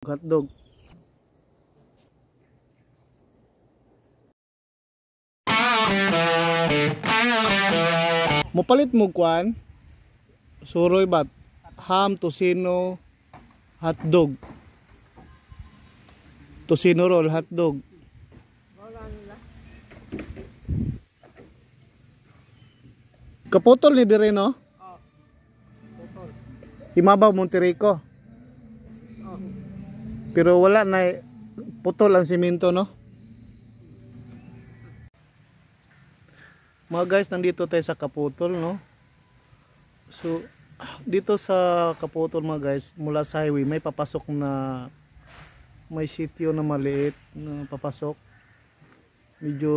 Hotdog. Mopalit mo kuan? Suroy bat? Ham, tosino, hotdog. Tosino roll, hotdog. Kaputol ni dire no? Putol. Imabaw Monterrico. Pero wala na putol ang simento no? Mga guys, nandito tayo sa Kaputol no? So dito sa Kaputol mga guys, mula sa highway may papasok na may sitio na maliit na papasok. Medyo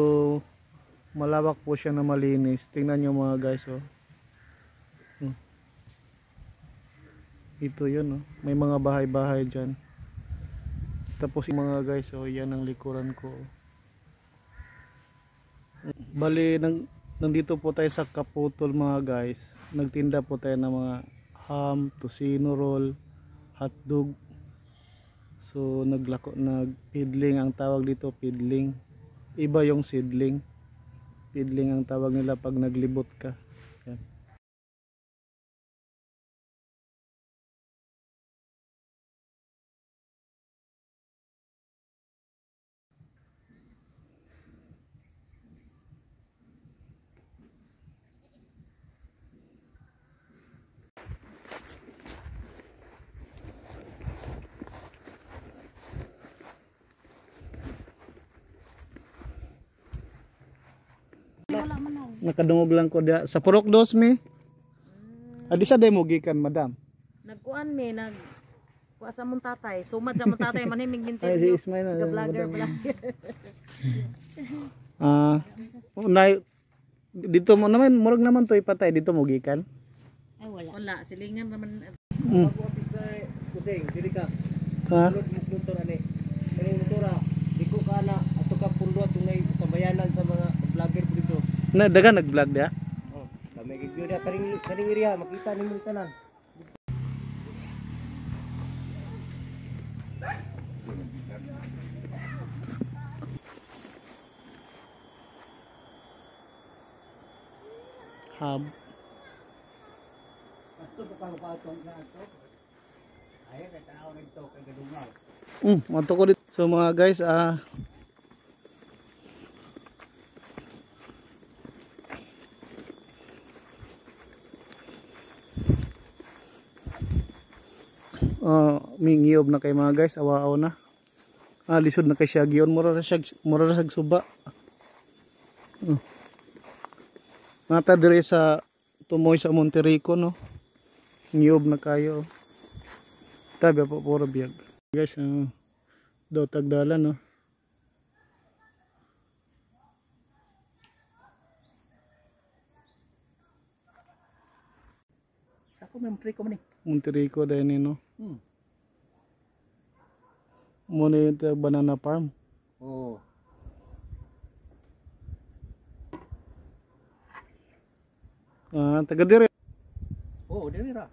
malawak po siya na malinis. Tingnan nyo mga guys oh. Ito yun oh. May mga bahay-bahay dyan. Tapos yung mga guys oh, yan ang likuran ko. Bali nandito po tayo sa Kaputol mga guys. Nagtinda po tayo ng mga ham, tosino roll, hotdog. So nagpidling ang tawag dito, pidling. Iba yung seedling. Pidling ang tawag nila pag naglibot ka. Yan. Nakadungog lang ko dia sa Purok Dos mi. Adi sa day mo gikan madam. Nagkuan mi kuha sa mong tatay. Sumad sa mong tatay manimig mintin. Ay si Ismail na Vlogger. Unay dito mo naman murag naman to ipatay dito mo gikan. Ay wala. Silingan naman. Ako apis na kusing, dili ka. Ha? Sulod motor ani. Kaning motora, diko ka na ato ka pundo tungay kabayanan sa mga vlogger po dito. Na daga nag-vlog dia. Oh, kami gigyo dia kaning area makita nimo tanan. Hab. Ato pa pang patong na ato. Ay ka tao nito kay gadungaw. Mato ko dito. So mga guys, mingiyog na kay mga guys, awaaw na. Lisod na kay siya giyon, mura ra sag suba. Nata dire sa tumoy sa Monterrico no. Ngiyob na kayo. Tabi pa puro biyag. Guys, daw tagdala no. Sa ko Monterrico man ni. Monterrico din no. Muna yung banana farm. Oh. Taga dire. Oh, dili ra.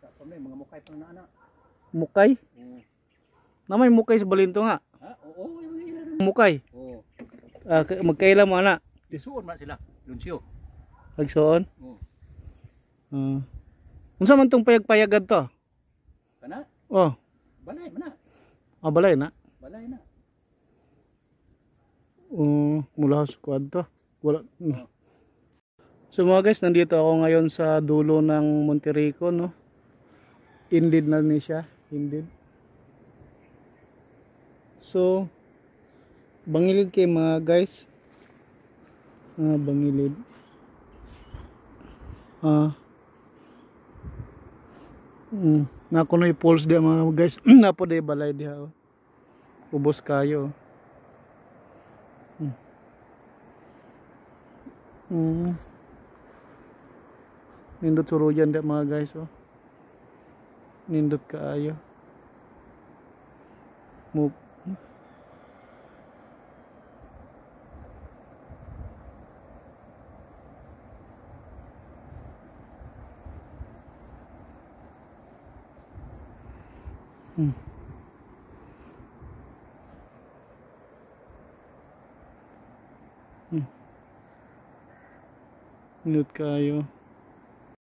Sa kami mga mukay pang naana. Mukay? Oh. Namay mukay sa Balinto nga. Ha? Oo, Mukay. oh. Magkaila mo ana. Disuon man sila, Lunsyo. Agsoon. Oh. Unsa man tong payag-payagad to? Kana? Oh, Balay man na. balay na. Balay na. Mula sa squad to. Wala. So mga guys, nandito ako ngayon sa dulo ng Monterrico no. Indeed na ni siya, indeed. So bangilid kay mga guys. Bangilid. Nakunoy pulse dia mga guys. Napo day balay diha. Ubos kayo. Nindot suruyan dia mga guys oh. Nindot kaayo. Move. Hmm. Nindot kayo.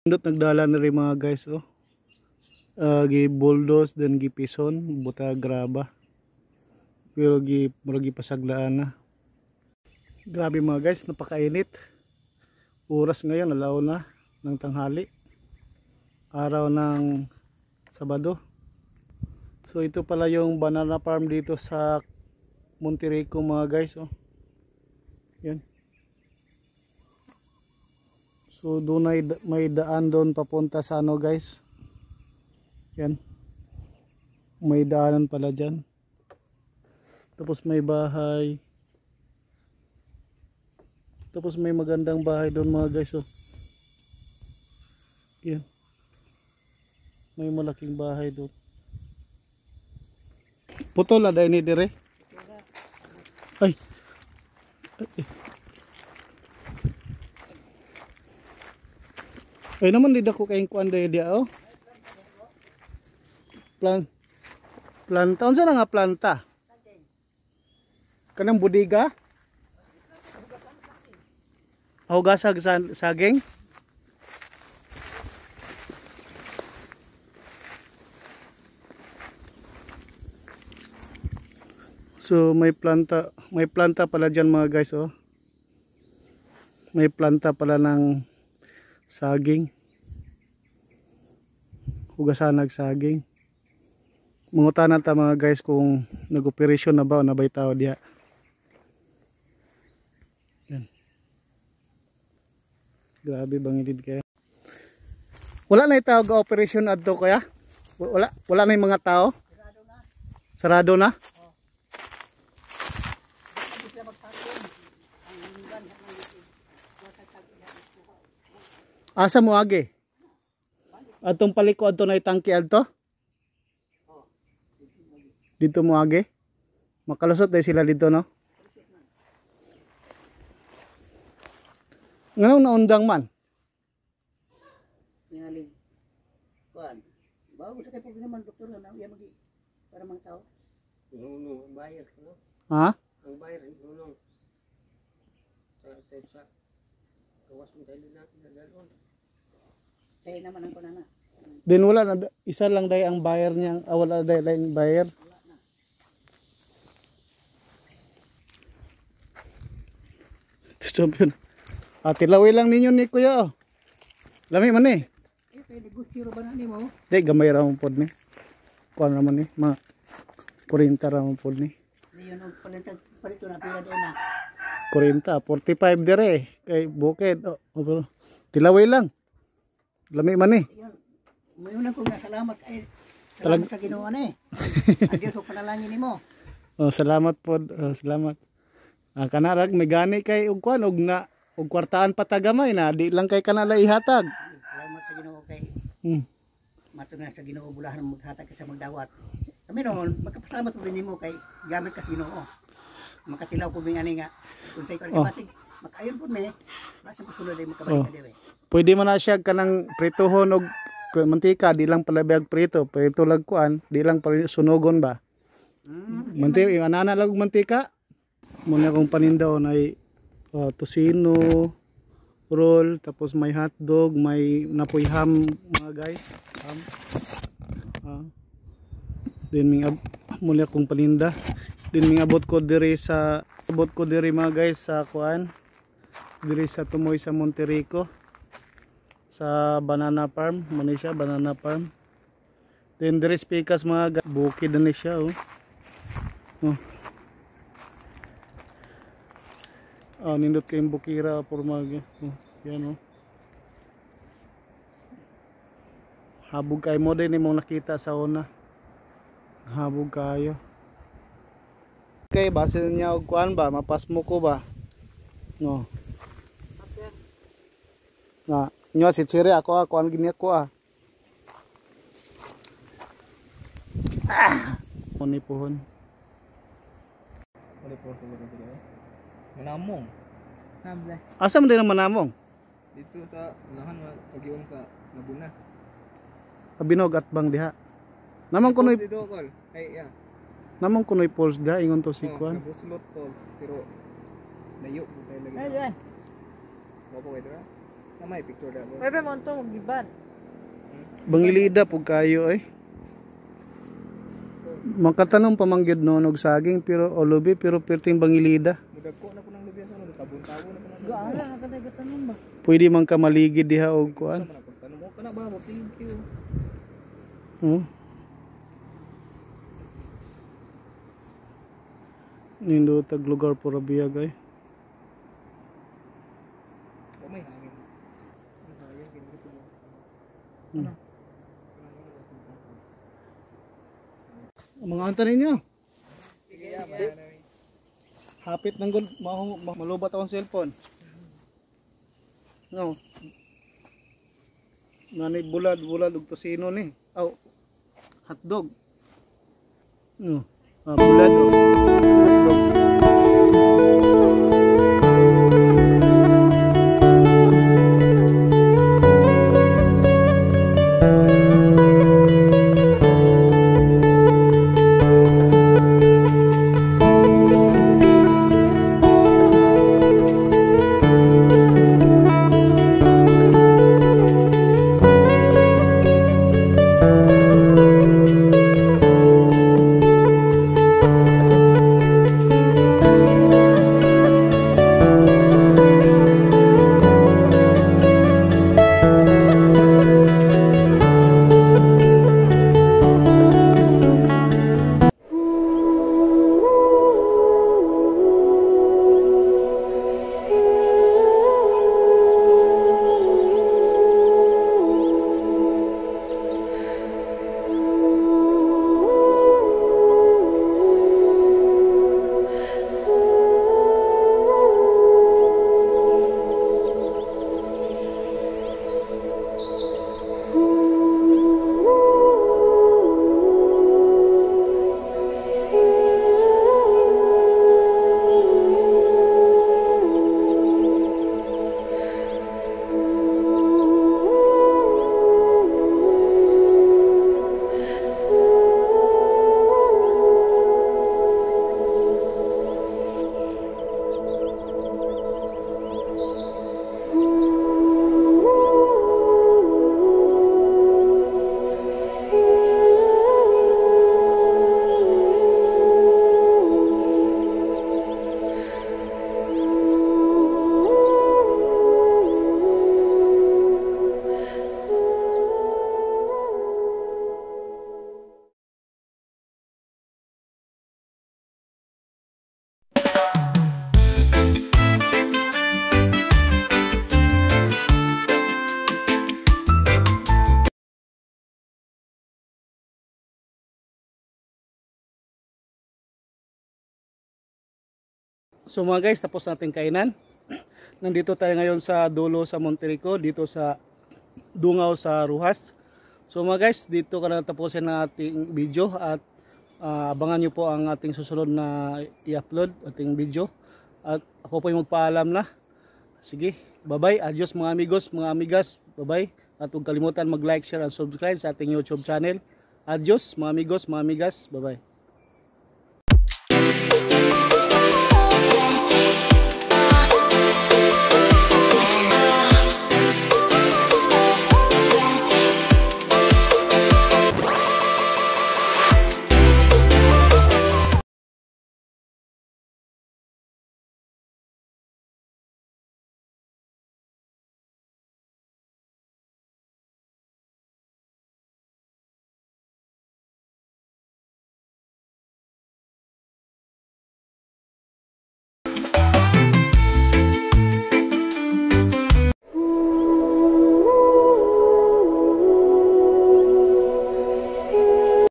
Nindot nagdala na rin mga guys oh. Gi bulldoze then gi pison buta graba. Pero murag pasaglaan na. Grabe mga guys, napakainit. Oras ngayon alaw na ng tanghali. Araw ng Sabado. So ito pala yung banana farm dito sa Monterrico mga guys oh. Yan. So doon ay may daan doon papunta sa ano guys. Yan. May daanan pala dyan. Tapos may bahay. Tapos may magandang bahay doon mga guys oh. Yan. May malaking bahay doon. Putol ada ini dire. Ay. Ay naman di dako kayong kuan dia oh. Planta. Unsa na nga planta? Kanang budiga? Hugasag saging? So may planta pala diyan mga guys oh. May planta pala ng saging. Hugasanag saging. Mangutanan ta mga guys kung nag-operasyon na ba o nabay tao diya. Yan. Grabe bangilid kaya. Wala na itawag operasyon adto kaya? Wala na yung mga tao? Sarado na? Asa mo agi? Atong paliko adto na itangki adto? Dito mo agi? Makalusot dahil sila dito no? Ngano naundang man? Pingaling. Kuan. Bago sa kay naman doktor na iya magi para mang tao. Nunong ang bayar no? Ha? Ang bayar nunong. Sa gawas mo tayo na dalon. Say naman ang kunana. Din wala na isa lang dai ang buyer niya, wala dai lang buyer. Stop yun. Tilawin lang ninyo ni kuya oh. Lami man eh. Pwede gusto ba na nimo? Di gamay ra mo pod ni. Kuan naman ni, ma 40 ra mo pod ni. Diyon og palito na pila doon na. 40, 45 dire kay bukid. Oh, tilawin lang. Lami man ni. Yun. Mayunan ko nga salamat ay Talag- salamat sa Ginoo ni. Adios ko panalangin nimo. Oh, salamat pod. Salamat. Kanarag may gani kay og kuan og na og kwartaan patagamay na di lang kay kanala ihatag. Salamat sa Ginoo kay Hmm. matuna sa Ginoo bulahan mo hatag ka sa magdawat. Kami noon magkapasalamat ko nimo kay gamit ka sa Ginoo. Makatilaw ko bing ani nga kung say ko basig makayon pud me basta pasulod ay makabalik ka dire. Pwede man na siya kanang prituhon og mantika di lang pala biag prito, prito lag kuan, di lang pala sunugon ba. Mantika anana lag og mantika. Muna kong panindaw na tocino roll, tapos may hotdog, may napoy ham mga guys. Ham. Then muna kong paninda. Then ming abot ko diri mga guys sa kuan. Diri sa tumoy sa Monterrico. Sa banana farm, manisya banana farm. Then diri spikas mga guys, bukid na siya oh. Oh. Nindot kayong bukira pormag. Yan oh. Habog kayo mo din imong nakita sa una. Habog kayo. Okay, base niya og kuan ba, mapas mo ko ba? No. Na, nyo si Chiri ako kuan gini ko ah. Muni pohon. Wala po sa dito. Manamong. Habla. Asa man din ang manamong? Dito sa unahan pagiong sa Laguna. Kabinog at bang diha. Naman kunoy Dito kol. Ay, yeah. naman kunoy falls da ingon to si Oh, Kuan. Buslot Falls. Pero, layo po tayo lagi. Ay, ay. Opo kayo dira. Namay picture dira. Pwede mo ito mag-giban. Bangilida pug kayo ay. Makatanong pamanggid no og saging pero olubi pero perting bangilida. Mudagko na po ng lubian sa ano. Tabon-tabon na po ng Gaala nga kada gatanong ba? Pwede man ka maligid diha og kuan. Tanong mo ka na ba? Thank you. Oh. Nindo tag lugar pura biyag ay. Oh, may hangin. Sayang, kinito mo. Mga anta ninyo. Sige, yeah, Hapit ng gud malubat akong cellphone. No. Nani bulad og tosino ni. Aw. Hotdog. No. Bulad o. Hotdog. So mga guys, tapos natin kainan. Nandito tayo ngayon sa dulo sa Monterico, dito sa Dungaw sa Ruhas. So mga guys, dito ka na tapusin ang ating video at abangan nyo po ang ating susunod na i-upload, ating video. At ako po yung magpaalam na. Sige, bye-bye. Adios mga amigos, mga amigas. Bye-bye. At huwag kalimutan mag-like, share, and subscribe sa ating YouTube channel. Adios mga amigos, mga amigas. Bye-bye.